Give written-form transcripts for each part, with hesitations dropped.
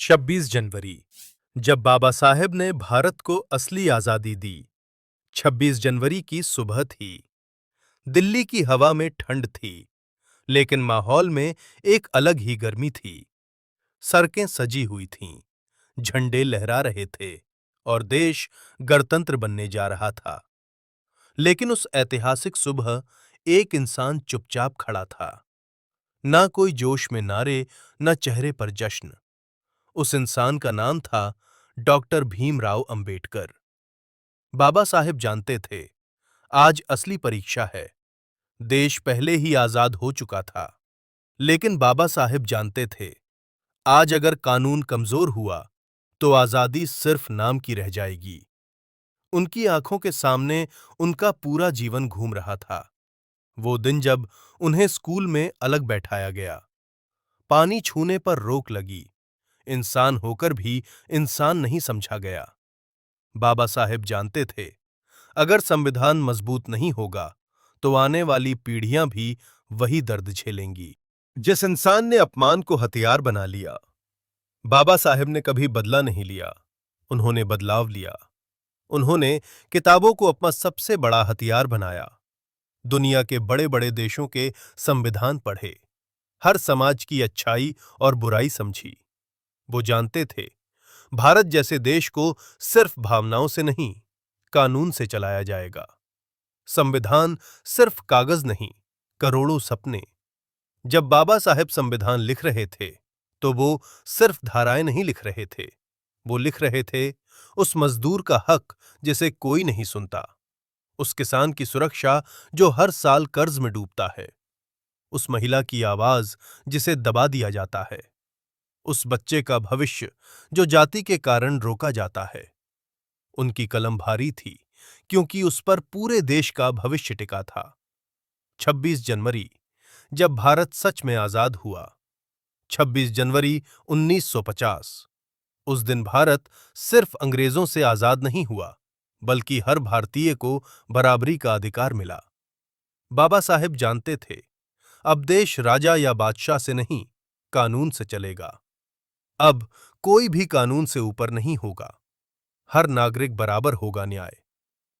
26 जनवरी जब बाबा साहेब ने भारत को असली आजादी दी। 26 जनवरी की सुबह थी। दिल्ली की हवा में ठंड थी, लेकिन माहौल में एक अलग ही गर्मी थी। सड़कें सजी हुई थीं, झंडे लहरा रहे थे और देश गणतंत्र बनने जा रहा था। लेकिन उस ऐतिहासिक सुबह एक इंसान चुपचाप खड़ा था। ना कोई जोश में नारे, न चेहरे पर जश्न। उस इंसान का नाम था डॉक्टर भीमराव अंबेडकर। बाबा साहेब जानते थे, आज असली परीक्षा है। देश पहले ही आजाद हो चुका था, लेकिन बाबा साहेब जानते थे, आज अगर कानून कमजोर हुआ, तो आजादी सिर्फ नाम की रह जाएगी। उनकी आंखों के सामने उनका पूरा जीवन घूम रहा था। वो दिन जब उन्हें स्कूल में अलग बैठाया गया, पानी छूने पर रोक लगी, इंसान होकर भी इंसान नहीं समझा गया। बाबा साहेब जानते थे, अगर संविधान मजबूत नहीं होगा, तो आने वाली पीढ़ियां भी वही दर्द झेलेंगी। जिस इंसान ने अपमान को हथियार बना लिया, बाबा साहेब ने कभी बदला नहीं लिया, उन्होंने बदलाव लिया। उन्होंने किताबों को अपना सबसे बड़ा हथियार बनाया। दुनिया के बड़े-बड़े देशों के संविधान पढ़े, हर समाज की अच्छाई और बुराई समझी। वो जानते थे, भारत जैसे देश को सिर्फ भावनाओं से नहीं, कानून से चलाया जाएगा। संविधान सिर्फ कागज नहीं, करोड़ों सपने। जब बाबा साहेब संविधान लिख रहे थे, तो वो सिर्फ धाराएं नहीं लिख रहे थे, वो लिख रहे थे उस मजदूर का हक जिसे कोई नहीं सुनता, उस किसान की सुरक्षा जो हर साल कर्ज में डूबता है, उस महिला की आवाज जिसे दबा दिया जाता है, उस बच्चे का भविष्य जो जाति के कारण रोका जाता है। उनकी कलम भारी थी, क्योंकि उस पर पूरे देश का भविष्य टिका था। 26 जनवरी जब भारत सच में आजाद हुआ। 26 जनवरी 1950। उस दिन भारत सिर्फ अंग्रेजों से आजाद नहीं हुआ, बल्कि हर भारतीय को बराबरी का अधिकार मिला। बाबा साहेब जानते थे, अब देश राजा या बादशाह से नहीं, कानून से चलेगा। अब कोई भी कानून से ऊपर नहीं होगा। हर नागरिक बराबर होगा। न्याय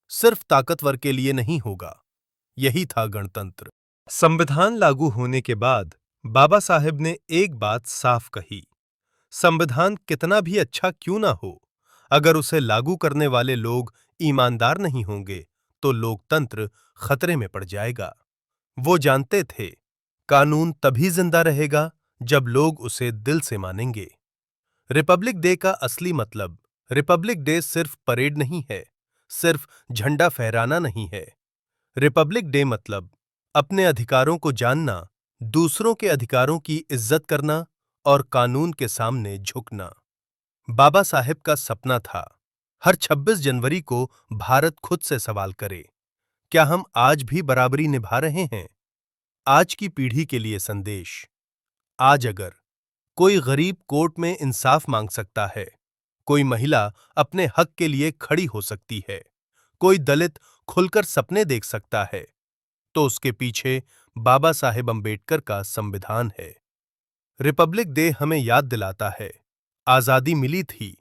सिर्फ ताकतवर के लिए नहीं होगा। यही था गणतंत्र। संविधान लागू होने के बाद बाबा साहेब ने एक बात साफ कही, संविधान कितना भी अच्छा क्यों ना हो, अगर उसे लागू करने वाले लोग ईमानदार नहीं होंगे, तो लोकतंत्र खतरे में पड़ जाएगा। वो जानते थे, कानून तभी जिंदा रहेगा जब लोग उसे दिल से मानेंगे। रिपब्लिक डे का असली मतलब, रिपब्लिक डे सिर्फ परेड नहीं है, सिर्फ झंडा फहराना नहीं है। रिपब्लिक डे मतलब अपने अधिकारों को जानना, दूसरों के अधिकारों की इज्जत करना और कानून के सामने झुकना। बाबा साहेब का सपना था, हर 26 जनवरी को भारत खुद से सवाल करे, क्या हम आज भी बराबरी निभा रहे हैं? आज की पीढ़ी के लिए संदेश, आज अगर कोई गरीब कोर्ट में इंसाफ मांग सकता है, कोई महिला अपने हक के लिए खड़ी हो सकती है, कोई दलित खुलकर सपने देख सकता है, तो उसके पीछे बाबा साहेब अंबेडकर का संविधान है। रिपब्लिक डे हमें याद दिलाता है, आजादी मिली थी,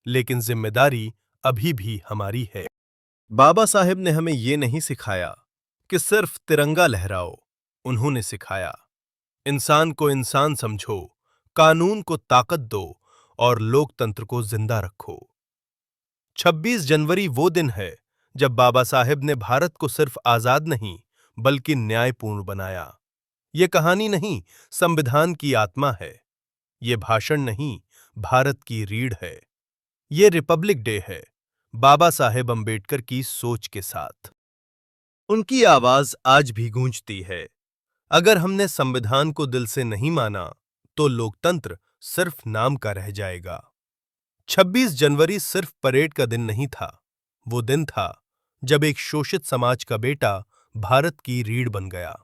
लेकिन जिम्मेदारी अभी भी हमारी है। बाबा साहेब ने हमें ये नहीं सिखाया कि सिर्फ तिरंगा लहराओ, उन्होंने सिखाया, इंसान को इंसान समझो, कानून को ताकत दो और लोकतंत्र को जिंदा रखो। 26 जनवरी वो दिन है जब बाबा साहेब ने भारत को सिर्फ आजाद नहीं, बल्कि न्यायपूर्ण बनाया। ये कहानी नहीं, संविधान की आत्मा है। ये भाषण नहीं, भारत की रीढ़ है। ये रिपब्लिक डे है, बाबा साहेब अंबेडकर की सोच के साथ। उनकी आवाज आज भी गूंजती है। अगर हमने संविधान को दिल से नहीं माना, तो लोकतंत्र सिर्फ नाम का रह जाएगा। 26 जनवरी सिर्फ परेड का दिन नहीं था, वो दिन था जब एक शोषित समाज का बेटा भारत की रीढ़ बन गया।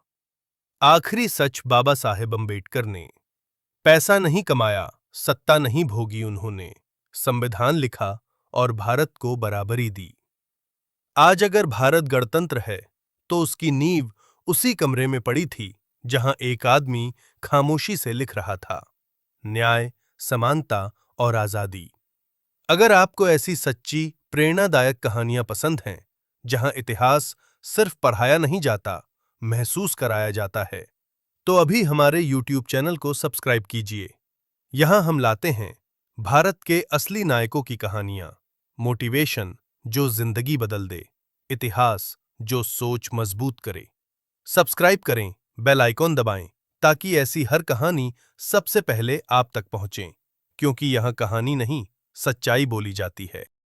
आखिरी सच बाबा साहेब अंबेडकर ने, पैसा नहीं कमाया, सत्ता नहीं भोगी, उन्होंने संविधान लिखा और भारत को बराबरी दी। आज अगर भारत गणतंत्र है, तो उसकी नींव उसी कमरे में पड़ी थी जहां एक आदमी खामोशी से लिख रहा था, न्याय, समानता और आजादी। अगर आपको ऐसी सच्ची, प्रेरणादायक कहानियां पसंद हैं, जहां इतिहास सिर्फ पढ़ाया नहीं जाता, महसूस कराया जाता है, तो अभी हमारे YouTube चैनल को सब्सक्राइब कीजिए। यहां हम लाते हैं भारत के असली नायकों की कहानियां, मोटिवेशन जो जिंदगी बदल दे, इतिहास जो सोच मजबूत करे। सब्सक्राइब करें, बेल आइकॉन दबाएं, ताकि ऐसी हर कहानी सबसे पहले आप तक पहुंचे, क्योंकि यहां कहानी नहीं, सच्चाई बोली जाती है।